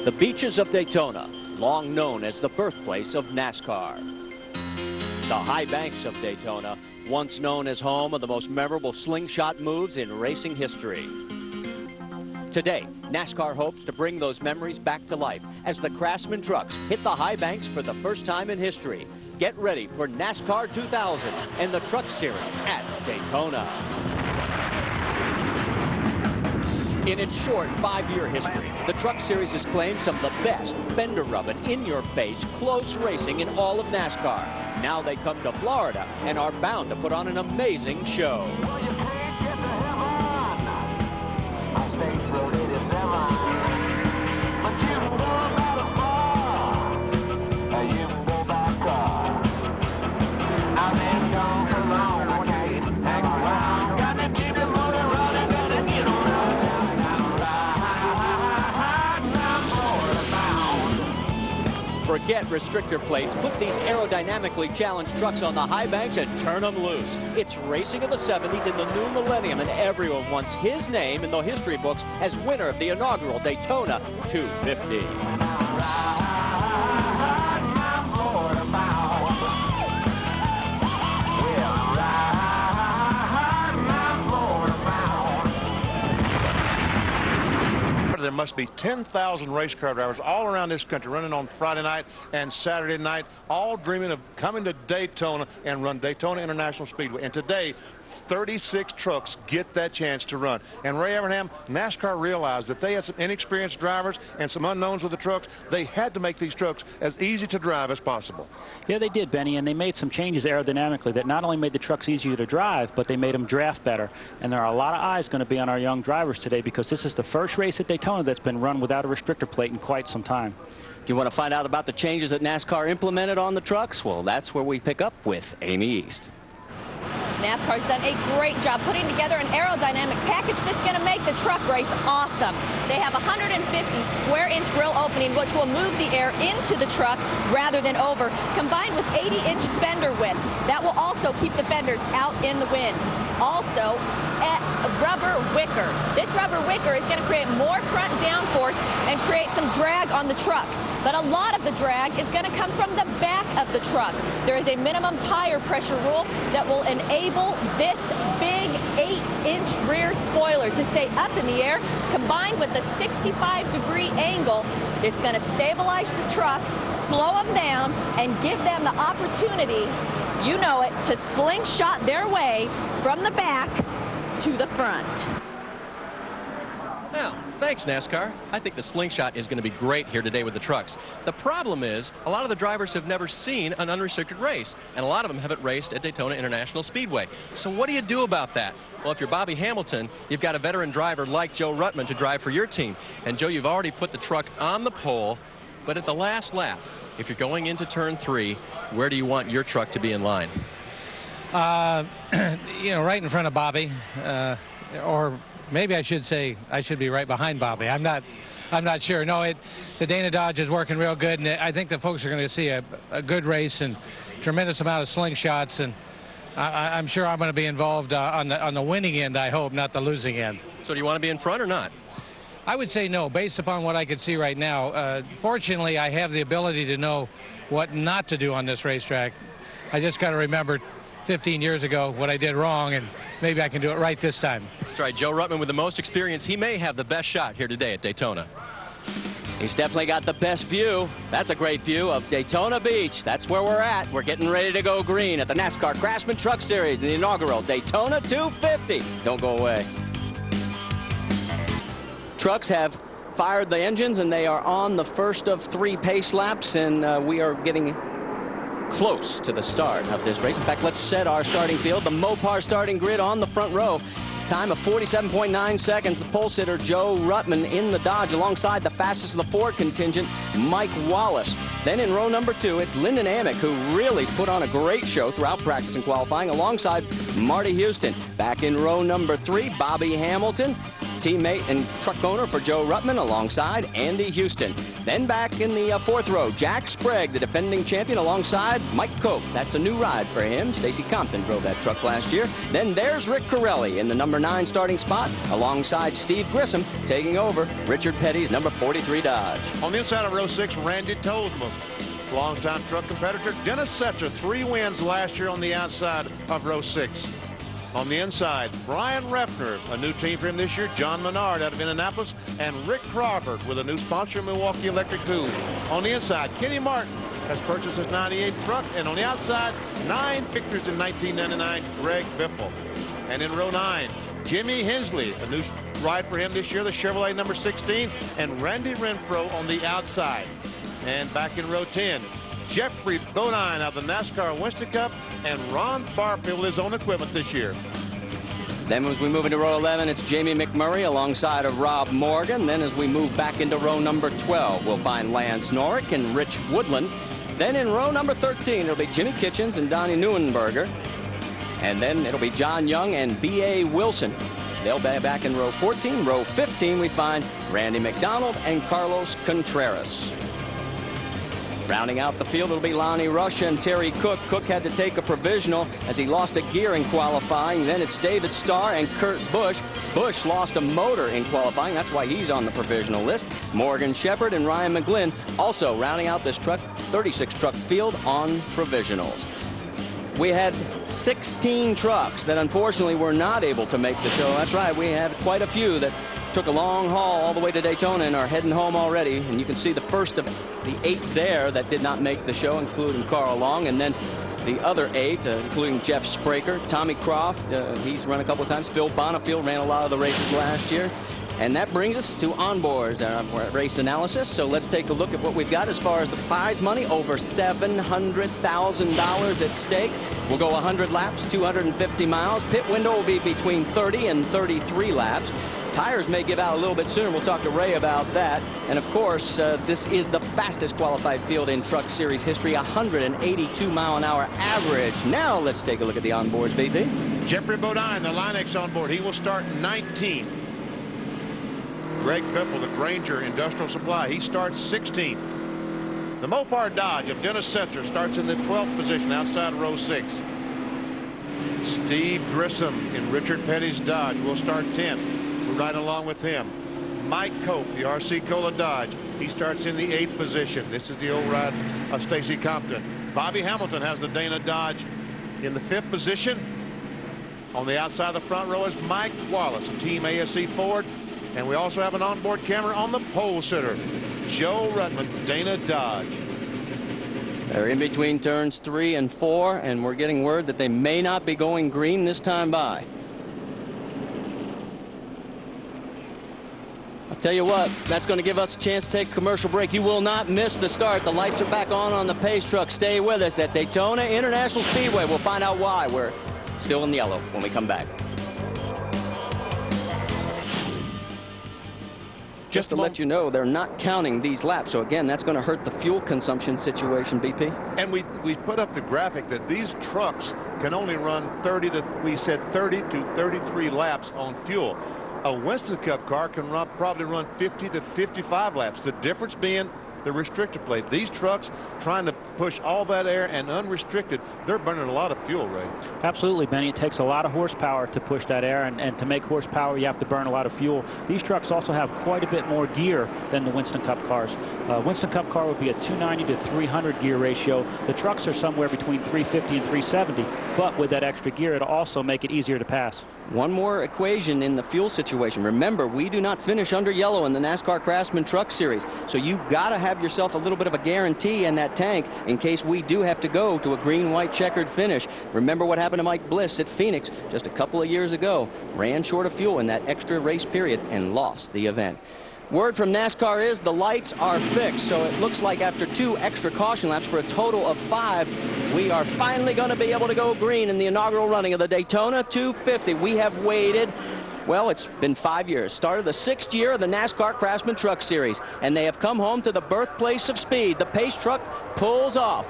The beaches of Daytona, long known as the birthplace of NASCAR. The high banks of Daytona, once known as home of the most memorable slingshot moves in racing history. Today, NASCAR hopes to bring those memories back to life as the Craftsman trucks hit the high banks for the first time in history. Get ready for NASCAR 2000 and the Truck Series at Daytona. In its short 5-year history, the Truck Series has claimed some of the best fender-rubbing, in-your-face, close racing in all of NASCAR. Now they come to Florida and are bound to put on an amazing show. Forget restrictor plates. Put these aerodynamically challenged trucks on the high banks and turn them loose. It's racing of the 70s in the new millennium, and everyone wants his name in the history books as winner of the inaugural Daytona 250. There must be 10,000 race car drivers all around this country running on Friday night and Saturday night, all dreaming of coming to Daytona and run Daytona International Speedway. And today, 36 trucks get that chance to run. And Ray Abraham, NASCAR realized that they had some inexperienced drivers and some unknowns with the trucks. They had to make these trucks as easy to drive as possible. Yeah, they did, Benny, and they made some changes aerodynamically that not only made the trucks easier to drive, but they made them draft better. And there are a lot of eyes going to be on our young drivers today because this is the first race at Daytona that's been run without a restrictor plate in quite some time. Do you want to find out about the changes that NASCAR implemented on the trucks? Well, that's where we pick up with Amy East. NASCAR's done a great job putting together an aerodynamic package that's going to make the truck race awesome. They have a 150 square inch grill opening which will move the air into the truck rather than over, combined with 80-inch fender width. That will also keep the fenders out in the wind. Also, rubber wicker. This rubber wicker is going to create more front downforce and create some drag on the truck. But a lot of the drag is going to come from the back of the truck. There is a minimum tire pressure rule that will enable this big 8-inch rear spoiler to stay up in the air, combined with a 65-degree angle. It's going to stabilize the truck, slow them down, and give them the opportunity, you know it, to slingshot their way from the back to the front. Now, thanks, NASCAR. I think the slingshot is going to be great here today with the trucks. The problem is, a lot of the drivers have never seen an unrestricted race, and a lot of them haven't raced at Daytona International Speedway. So what do you do about that? Well, if you're Bobby Hamilton, you've got a veteran driver like Joe Ruttman to drive for your team. And, Joe, you've already put the truck on the pole, but at the last lap, if you're going into turn 3, where do you want your truck to be in line? You know, right in front of Bobby, or maybe I should say I should be right behind Bobby. I'm not sure. No, the Dana Dodge is working real good, and I think the folks are going to see a good race and tremendous amount of slingshots, and I'm sure I'm going to be involved on the winning end, I hope, not the losing end. So do you want to be in front or not? I would say no, based upon what I can see right now. Fortunately, I have the ability to know what not to do on this racetrack. I just got to remember 15 years ago what I did wrong, and maybe I can do it right this time. That's right, Joe Ruttman with the most experience. He may have the best shot here today at Daytona. He's definitely got the best view. That's a great view of Daytona Beach. That's where we're at. We're getting ready to go green at the NASCAR Craftsman Truck Series in the inaugural Daytona 250. Don't go away. Trucks have fired the engines, and they are on the first of 3 pace laps, and we are getting close to the start of this race. In fact, let's set our starting field. The Mopar starting grid on the front row. Time of 47.9 seconds. The pole sitter, Joe Ruttman, in the Dodge alongside the fastest of the Ford contingent, Mike Wallace. Then in row number 2, it's Lyndon Amick, who really put on a great show throughout practice and qualifying alongside Marty Houston. Back in row number 3, Bobby Hamilton. teammate and truck owner for Joe Ruttman alongside Andy Houston. Then back in the fourth row, Jack Sprague, the defending champion, alongside Mike Cope. That's a new ride for him. Stacy Compton drove that truck last year. Then there's Rick Corelli in the number 9 starting spot alongside Steve Grissom, taking over Richard Petty's number 43 Dodge. On the inside of row 6, Randy Tolzman. Longtime truck competitor Dennis Setzer, 3 wins last year on the outside of row 6. On the inside, Brian Refner, a new team for him this year, John Menard out of Indianapolis, and Rick Crawford with a new sponsor, Milwaukee Electric Tools. On the inside, Kenny Martin has purchased his 98 truck, and on the outside, 9 victories in 1999, Greg Biffle. And in row 9, Jimmy Hensley, a new ride for him this year, the Chevrolet number 16, and Randy Renfro on the outside. And back in row 10, Jeffrey Bodine of the NASCAR Winston Cup, and Ron Barfield his own equipment this year. Then as we move into row 11, it's Jamie McMurray alongside of Rob Morgan. Then as we move back into row number 12, we'll find Lance Norrick and Rich Woodland. Then in row number 13, it'll be Jimmy Kitchens and Donnie Neuenberger. And then it'll be John Young and B.A. Wilson. They'll be back in row 14. Row 15, we find Randy McDonald and Carlos Contreras. Rounding out the field, it'll be Lonnie Rush and Terry Cook. Cook had to take a provisional as he lost a gear in qualifying. Then it's David Starr and Kurt Busch. Busch lost a motor in qualifying. That's why he's on the provisional list. Morgan Shepherd and Ryan McGlynn also rounding out this 36 truck field on provisionals. We had 16 trucks that unfortunately were not able to make the show. That's right, we had quite a few that took a long haul all the way to Daytona and are heading home already. And you can see the first of the 8 there that did not make the show, including Carl Long. And then the other 8, including Jeff Spraker, Tommy Croft, he's run a couple of times. Phil Bonifield ran a lot of the races last year. And that brings us to onboards, race analysis. So let's take a look at what we've got as far as the prize money. Over $700,000 at stake. We'll go 100 laps, 250 miles. Pit window will be between 30 and 33 laps. Tires may give out a little bit sooner. We'll talk to Ray about that. And of course, this is the fastest qualified field in Truck Series history, 182-mile-an-hour average. Now let's take a look at the onboards, BP. Jeffrey Bodine, the Linex onboard. He will start 19th. Greg Biffle, the Granger Industrial Supply, he starts 16th. The Mopar Dodge of Dennis Setzer starts in the 12th position outside row 6. Steve Grissom in Richard Petty's Dodge will start 10th. We're right along with him. Mike Cope, the RC Cola Dodge, he starts in the 8th position. This is the old ride of Stacy Compton. Bobby Hamilton has the Dana Dodge in the 5th position. On the outside of the front row is Mike Wallace, Team ASC Ford. And we also have an onboard camera on the pole sitter, Joe Ruttman, Dana Dodge. They're in between turns 3 and 4, and we're getting word that they may not be going green this time by. I'll tell you what, that's going to give us a chance to take a commercial break. You will not miss the start. The lights are back on the pace truck. Stay with us at Daytona International Speedway. We'll find out why we're still in yellow when we come back. Just to let you know, they're not counting these laps. So again, that's going to hurt the fuel consumption situation, BP. And we put up the graphic that these trucks can only run 30 to 33 laps on fuel. A Winston Cup car can probably run 50 to 55 laps. The difference being the restrictor plate. These trucks trying to push all that air and unrestricted, they're burning a lot of fuel, Ray. Absolutely, Benny. It takes a lot of horsepower to push that air, and to make horsepower, you have to burn a lot of fuel. These trucks also have quite a bit more gear than the Winston Cup cars. Winston Cup car would be a 290 to 300 gear ratio. The trucks are somewhere between 350 and 370, but with that extra gear, it'll also make it easier to pass. One more equation in the fuel situation. Remember, we do not finish under yellow in the NASCAR Craftsman Truck Series. So you've got to have yourself a little bit of a guarantee in that tank in case we do have to go to a green, white, checkered finish. Remember what happened to Mike Bliss at Phoenix just a couple of years ago. Ran short of fuel in that extra race period and lost the event. Word from NASCAR is the lights are fixed, so it looks like after 2 extra caution laps for a total of 5, we are finally going to be able to go green in the inaugural running of the Daytona 250. We have waited, well, it's been 5 years. Started the 6th year of the NASCAR Craftsman Truck Series, and they have come home to the birthplace of speed. The pace truck pulls off.